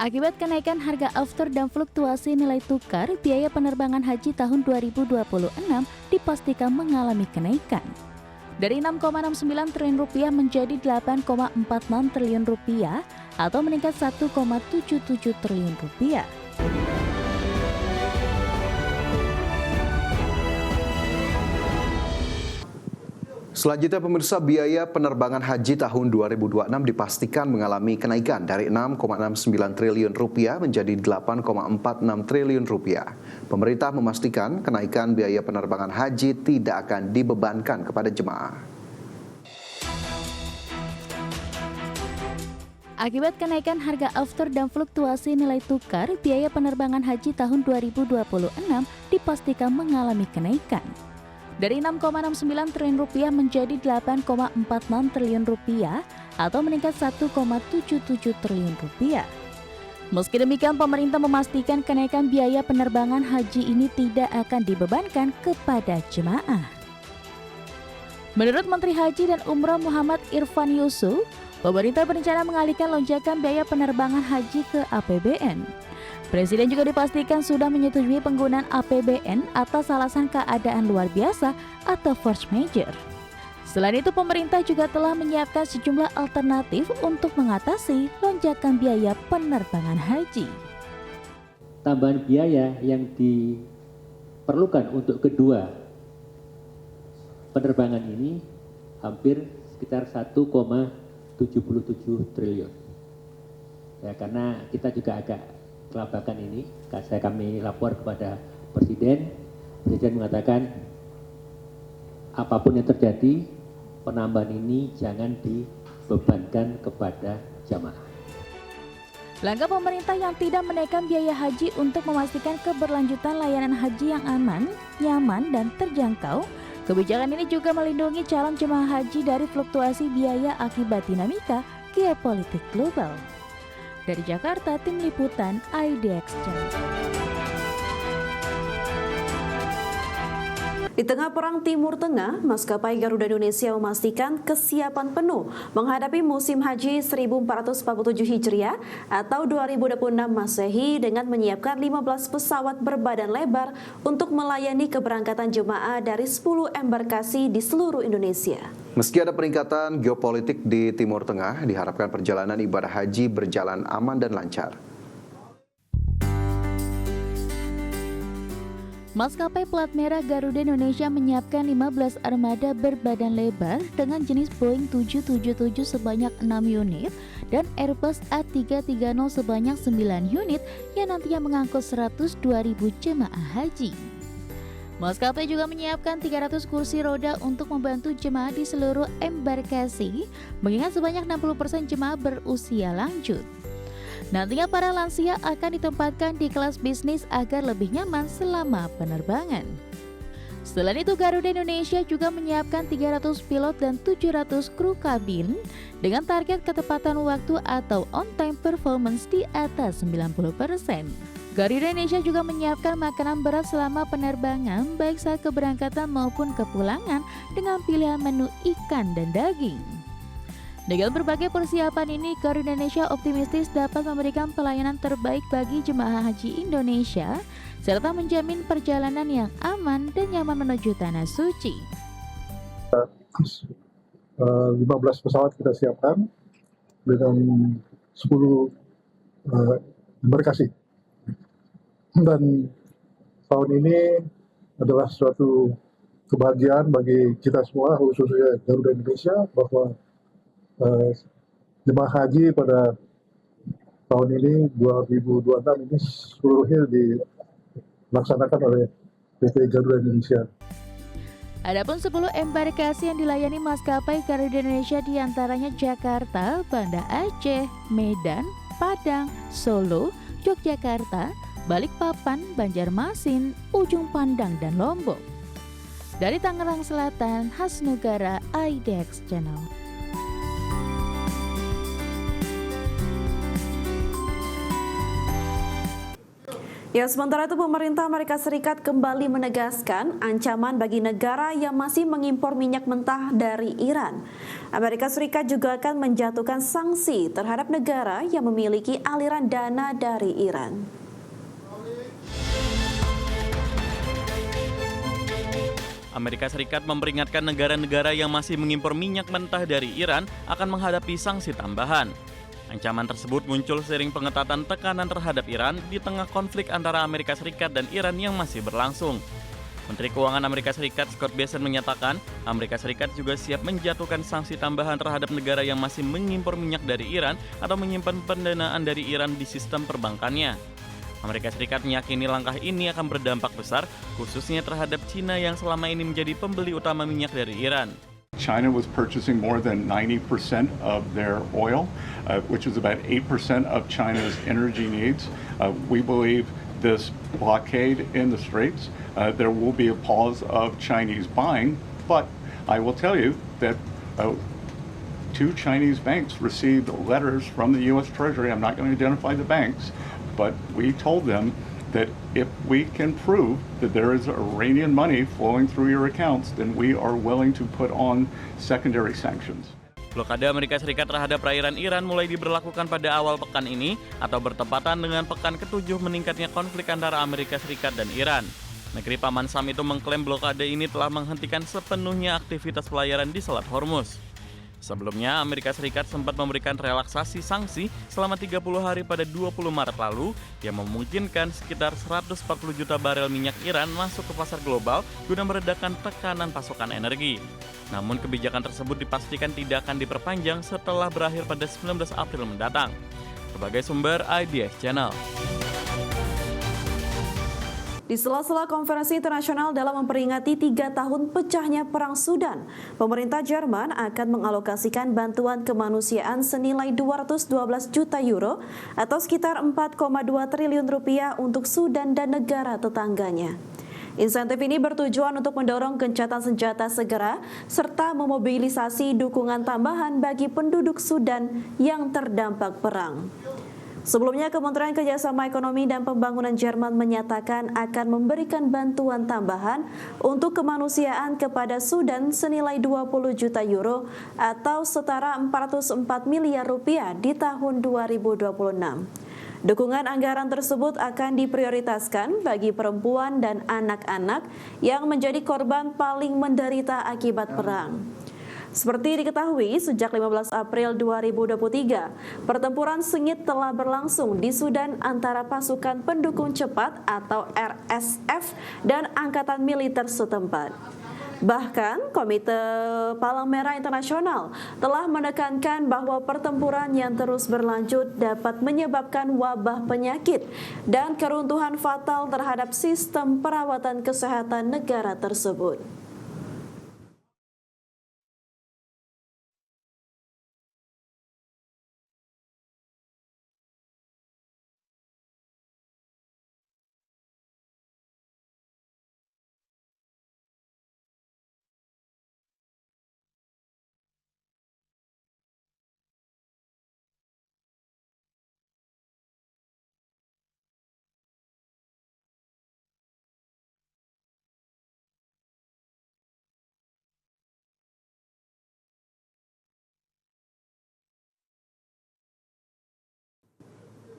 Akibat kenaikan harga aftur dan fluktuasi nilai tukar, biaya penerbangan haji tahun 2026 dipastikan mengalami kenaikan. Dari 6,69 triliun rupiah menjadi 8,46 triliun rupiah atau meningkat 1,77 triliun rupiah. Selanjutnya pemirsa, biaya penerbangan haji tahun 2026 dipastikan mengalami kenaikan dari 6,69 triliun rupiah menjadi 8,46 triliun rupiah. Pemerintah memastikan kenaikan biaya penerbangan haji tidak akan dibebankan kepada jemaah. Akibat kenaikan harga aftur dan fluktuasi nilai tukar, biaya penerbangan haji tahun 2026 dipastikan mengalami kenaikan. Dari 6,69 triliun rupiah menjadi 8,46 triliun rupiah atau meningkat 1,77 triliun rupiah. Meski demikian, pemerintah memastikan kenaikan biaya penerbangan haji ini tidak akan dibebankan kepada jemaah. Menurut Menteri Haji dan Umroh Muhammad Irfan Yusuf, pemerintah berencana mengalihkan lonjakan biaya penerbangan haji ke APBN. Presiden juga dipastikan sudah menyetujui penggunaan APBN atas alasan keadaan luar biasa atau force majeure. Selain itu, pemerintah juga telah menyiapkan sejumlah alternatif untuk mengatasi lonjakan biaya penerbangan haji. Tambahan biaya yang diperlukan untuk kedua penerbangan ini hampir sekitar 1,77 triliun. Ya, karena kita juga agak kelabakan ini, kami lapor kepada Presiden mengatakan apapun yang terjadi, penambahan ini jangan dibebankan kepada jamaah. Langkah pemerintah yang tidak menaikkan biaya haji untuk memastikan keberlanjutan layanan haji yang aman, nyaman, dan terjangkau. Kebijakan ini juga melindungi calon jemaah haji dari fluktuasi biaya akibat dinamika geopolitik global. Dari Jakarta, Tim Liputan IDX Channel. Di tengah perang Timur Tengah, maskapai Garuda Indonesia memastikan kesiapan penuh menghadapi musim haji 1447 Hijriah atau 2026 Masehi dengan menyiapkan 15 pesawat berbadan lebar untuk melayani keberangkatan jemaah dari 10 embarkasi di seluruh Indonesia. Meski ada peningkatan geopolitik di Timur Tengah, diharapkan perjalanan ibadah haji berjalan aman dan lancar. Maskapai plat merah Garuda Indonesia menyiapkan 15 armada berbadan lebar dengan jenis Boeing 777 sebanyak 6 unit dan Airbus A330 sebanyak 9 unit yang nantinya mengangkut 102.000 jemaah haji. Maskapai juga menyiapkan 300 kursi roda untuk membantu jemaah di seluruh embarkasi, mengingat sebanyak 60% jemaah berusia lanjut. Nantinya para lansia akan ditempatkan di kelas bisnis agar lebih nyaman selama penerbangan. Selain itu, Garuda Indonesia juga menyiapkan 300 pilot dan 700 kru kabin dengan target ketepatan waktu atau on-time performance di atas 90%. Garuda Indonesia juga menyiapkan makanan berat selama penerbangan baik saat keberangkatan maupun kepulangan dengan pilihan menu ikan dan daging. Dengan berbagai persiapan ini, Garuda Indonesia optimistis dapat memberikan pelayanan terbaik bagi jemaah haji Indonesia serta menjamin perjalanan yang aman dan nyaman menuju tanah suci. 15 pesawat kita siapkan dengan 10 embarkasi. Dan tahun ini adalah suatu kebahagiaan bagi kita semua, khususnya Garuda Indonesia, bahwa jemaah haji pada tahun ini 2026 ini seluruhnya dilaksanakan oleh PT Garuda Indonesia. Adapun 10 embarkasi yang dilayani maskapai Garuda Indonesia diantaranya Jakarta, Banda Aceh, Medan, Padang, Solo, Yogyakarta, Balikpapan, Banjarmasin, Ujung Pandang, dan Lombok. Dari Tangerang Selatan, Hasnugara, IDX Channel. Ya, sementara itu pemerintah Amerika Serikat kembali menegaskan ancaman bagi negara yang masih mengimpor minyak mentah dari Iran. Amerika Serikat juga akan menjatuhkan sanksi terhadap negara yang memiliki aliran dana dari Iran. Amerika Serikat memperingatkan negara-negara yang masih mengimpor minyak mentah dari Iran akan menghadapi sanksi tambahan. Ancaman tersebut muncul seiring pengetatan tekanan terhadap Iran di tengah konflik antara Amerika Serikat dan Iran yang masih berlangsung. Menteri Keuangan Amerika Serikat Scott Bessent menyatakan, Amerika Serikat juga siap menjatuhkan sanksi tambahan terhadap negara yang masih mengimpor minyak dari Iran atau menyimpan pendanaan dari Iran di sistem perbankannya. Amerika Serikat meyakini langkah ini akan berdampak besar, khususnya terhadap China yang selama ini menjadi pembeli utama minyak dari Iran. China was purchasing more than 90% of their oil, which is about 8% of China's energy needs. We believe this blockade in the Straits, there will be a pause of Chinese buying, but I will tell you that two Chinese banks received letters from the U.S. Treasury. I'm not going to identify the banks, but we told them that if we can prove that there is Iranian money flowing through your accounts, then we are willing to put on secondary sanctions. Blokade Amerika Serikat terhadap perairan Iran mulai diberlakukan pada awal pekan ini atau bertepatan dengan pekan ke-7 meningkatnya konflik antara Amerika Serikat dan Iran. Negeri Paman Sam itu mengklaim blokade ini telah menghentikan sepenuhnya aktivitas pelayaran di Selat Hormuz. Sebelumnya, Amerika Serikat sempat memberikan relaksasi sanksi selama 30 hari pada 20 Maret lalu yang memungkinkan sekitar 140 juta barel minyak Iran masuk ke pasar global guna meredakan tekanan pasokan energi. Namun kebijakan tersebut dipastikan tidak akan diperpanjang setelah berakhir pada 19 April mendatang. Berbagai sumber IDX Channel. Di sela-sela konferensi internasional dalam memperingati 3 tahun pecahnya Perang Sudan, pemerintah Jerman akan mengalokasikan bantuan kemanusiaan senilai 212 juta euro atau sekitar 4,2 triliun rupiah untuk Sudan dan negara tetangganya. Insentif ini bertujuan untuk mendorong gencatan senjata segera serta memobilisasi dukungan tambahan bagi penduduk Sudan yang terdampak perang. Sebelumnya, Kementerian Kerjasama Ekonomi dan Pembangunan Jerman menyatakan akan memberikan bantuan tambahan untuk kemanusiaan kepada Sudan senilai 20 juta euro atau setara 404 miliar rupiah di tahun 2026. Dukungan anggaran tersebut akan diprioritaskan bagi perempuan dan anak-anak yang menjadi korban paling menderita akibat perang. Seperti diketahui, sejak 15 April 2023, pertempuran sengit telah berlangsung di Sudan antara pasukan pendukung cepat atau RSF dan angkatan militer setempat. Bahkan, Komite Palang Merah Internasional telah menekankan bahwa pertempuran yang terus berlanjut dapat menyebabkan wabah penyakit dan keruntuhan fatal terhadap sistem perawatan kesehatan negara tersebut.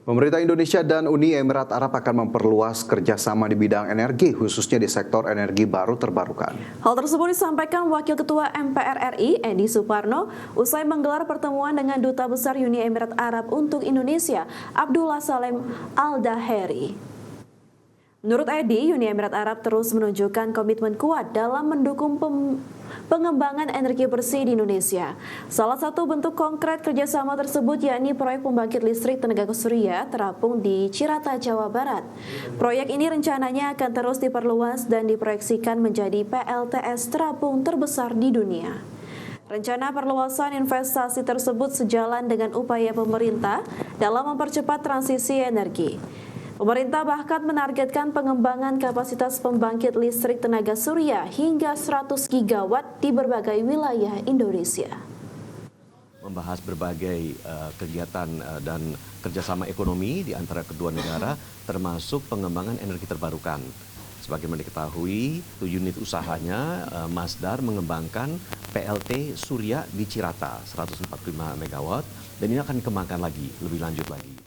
Pemerintah Indonesia dan Uni Emirat Arab akan memperluas kerjasama di bidang energi, khususnya di sektor energi baru terbarukan. Hal tersebut disampaikan Wakil Ketua MPR RI, Edi Suparno, usai menggelar pertemuan dengan Duta Besar Uni Emirat Arab untuk Indonesia, Abdullah Salem Al-Daheri. Menurut Edi, Uni Emirat Arab terus menunjukkan komitmen kuat dalam mendukung pengembangan energi bersih di Indonesia. Salah satu bentuk konkret kerjasama tersebut yakni proyek pembangkit listrik tenaga surya terapung di Cirata, Jawa Barat. Proyek ini rencananya akan terus diperluas dan diproyeksikan menjadi PLTS terapung terbesar di dunia. Rencana perluasan investasi tersebut sejalan dengan upaya pemerintah dalam mempercepat transisi energi. Pemerintah bahkan menargetkan pengembangan kapasitas pembangkit listrik tenaga surya hingga 100 gigawatt di berbagai wilayah Indonesia. membahas berbagai kegiatan dan kerjasama ekonomi di antara kedua negara, termasuk pengembangan energi terbarukan. Sebagaimana diketahui, unit usahanya Masdar mengembangkan PLT Surya di Cirata 145 MW dan ini akan dikembangkan lagi lebih lanjut lagi.